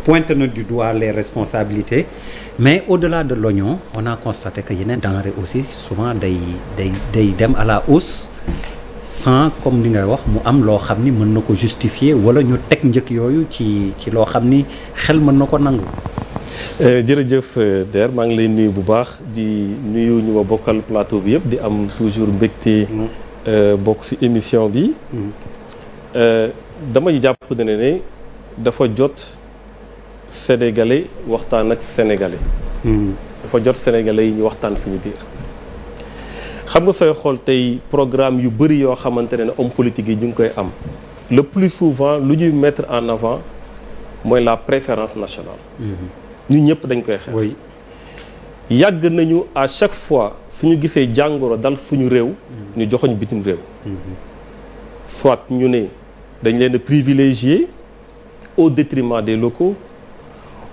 pointe na du doigt les responsabilités mais au-delà de l'oignon on a constaté que yeneen denrées aussi souvent day dem à la hausse sans comme ni ngay wax mu am loo xam ni mën na ko justifier wala ñu teg njëkk yooyu ci loo xam ni xel mën na ko nangu. jërëjëf Der maa ngi lay nuyu bu baax di nuyu ñu ma bokkal plateau bi yëpp di am toujours mbégte bokk ci émission bi damay jàpp ne dafa jot sénégalais waxtaan ak sénégalais dafa jot sénégalais yi ñu waxtaan suñu biir xam nga sooy xool tey programme yu bëri yoo xamante ne homme politique yi ñu ngi koy am le plus souvent lu ñuy mettre en avant mooy la préférence nationale ñun ñëpp dañ koy xeex yàgg nañu à chaque fois suñu gisee jàngoro dal suñu réew ñu joxoñ bitim réew soit ñu ne dañ leen a privilégié au détriment des locaux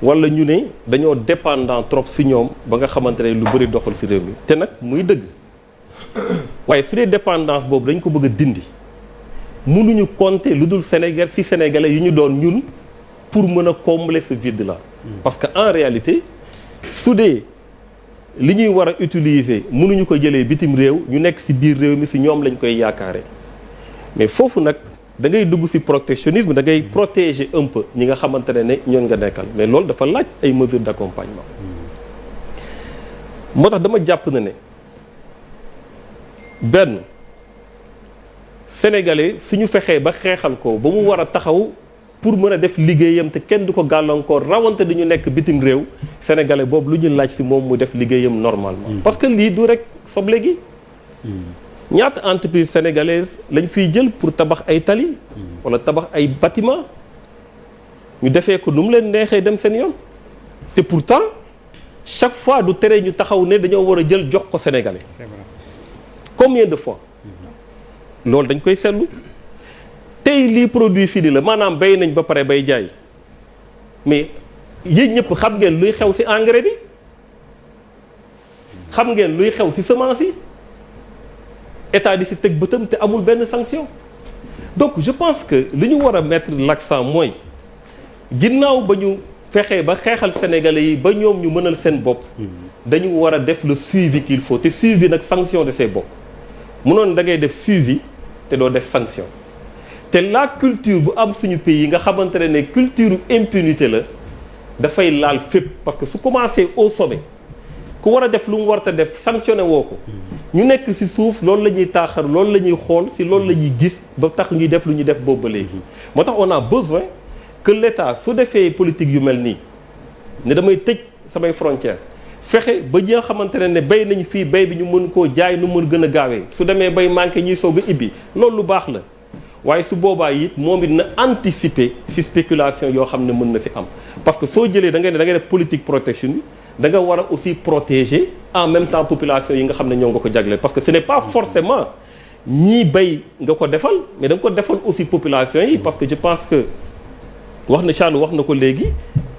wala ñu ne dañoo dépendant trop ci ñoom ba nga xamante ne lu bëri doxal ci réew mi te nag muy dëgg waaye su dee dépendance boobu dañ ko bëgg a dindi mënuñu compter lu dul Sénégal ci sénégalais yi ñu doon ñun pour mën a combler ce vide là parce que en réalité su dee li ñuy war a utiliser mënuñu ko jëlee bitim réew ñu nekk ci biir réew mi ci ñoom lañ koy yaakaare mais foofu nag da ngay dugg ci protectionnisme da ngay protéger un peu ñi nga xamante ne ñoon nga nekkal mais loolu dafa laaj ay mesures d'accompagnement moo tax dama jàpp na ne benn sénégalais suñu fexee ba xeexal ko ba mu war a taxaw pour mën a def liggéeyam te kenn du ko gàllankoor rawante di ñu nekk bitim réew sénégalais boobu lu ñu laaj ci moom mu def liggéeyam normalement parce que lii du rek soble gi ñaata entreprise sénégalaise lañ fiy jël pour tabax ay tali wala tabax ay bâtiment ñu defee ko nu mu leen neexee dem seen yoon te pourtant chaque fois du tere ñu taxaw ne dañoo war a jël jox ko sénégalais combien de fois loolu dañ koy seetlu tey lii produit fini la maanaam bay nañ ba pare bay jaay mais yéen ñëpp xam ngeen luy xew ci engrais bi xam ngeen luy xew ci semence yi état di ci teg bëtam te amul benn sanction donc je pense que li ñu war a mettre l'accent mooy ginnaaw ba ñu fexee ba xeexal sénégalais yi ba ñoom ñu mënal seen bopp dañu war a def le suivi qu'il faut te suivi nag sanction de ses bokk mënoon da ngay def suivi te doo def sanction te la culture bu am suñu pays yi nga xamante ne culture impunité la dafay laal fépp parce que su commencé au sommet ku war a def lu mu war a def sanctionné woo ko ñu nekk ci suuf loolu la ñuy taaxar loolu la ñuy xool ci loolu la ñuy gis ba tax ñuy def lu ñuy def boobu ba léegi moo tax on a besoin que l'État su defee politique yu mel nii ne damay tëj samay frontières fexe ba ñi nga xamante ne bay nañu fii bay bi ñu mën koo jaay nu mën gën a gaawee su demee bay manqué ñuy soog a ibbi loolu lu baax la waaye su boobaa it moom it na anticiper ci spéculation yoo xam ne mën na ci am parce que soo jëlee da ngay def politique protection bi da nga war a aussi protéger en même temps population yi nga xam ne ñoo nga ko jagleel parce que ce n'est pas forcément ñii bay nga ko defal mais da nga ko defal aussi population yi parce que je pense que wax na Charles wax na ko léegi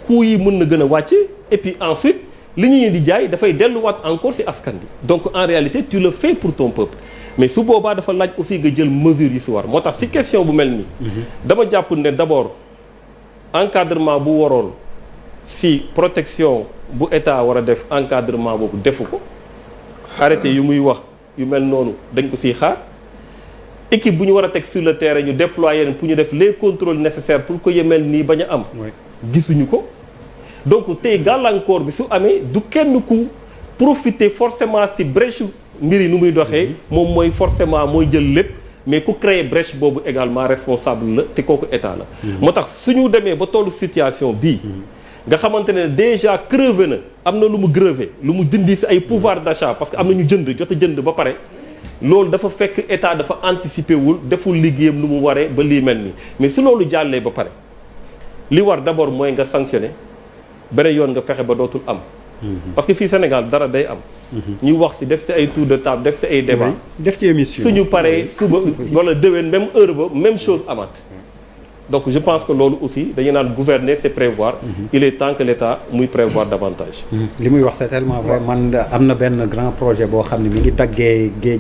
coût yi mën na gën a wàcc et puis ensuite li ñu di jaay dafay delluwaat encore ci askan bi donc en réalité tu le fais pour ton peuple mais su boobaa dafa laaj aussi nga jël mesures yi ci war moo tax ci question bu mel nii dama jàpp ne d'abord encadrement bu waroon ci protection bu état war a def encadrement boobu defu ko arrêté yu muy wax yu mel noonu dañ ko ciy xaar équipe bu ñu war a teg sur le terrain ñu déployer leen pour ñu def les contrôles nécessaires pour que yu mel nii bañ a am gisuñu ko donc tey gàllankoor bi su amee du kenn ku profiter forcément ci brèche mbir yi nu muy doxee moom mooy forcément mooy jël lépp mais ku créer brèche boobu également responsable la te kooku état la moo tax suñu demee ba tollu situation bii nga xamante ne déjà crevé na am na lu mu grevé lu mu dindi ci ay pouvoir d'achat parce que am na ñu jot a jënd ba pare loolu dafa fekk état dafa anticiper wul deful liggéeyam lu mu waree ba lii mel nii mais su loolu jàllee ba pare li war d'abord mooy nga sanctionner beneen yoon nga fexe ba dootul am parce que fii Sénégal dara day am ñu wax ci def ci ay tour de table def ci ay débat def ci émission suñu paree suba wala déwén même heure ba même chose amaat donc je pense que loolu aussi dañu naan gouverner c'est prévoir il est temps que l'État muy prévoir davantage li muy wax c'est tellement vrai man am na benn grand projet boo xam ne mi ngi daggee géej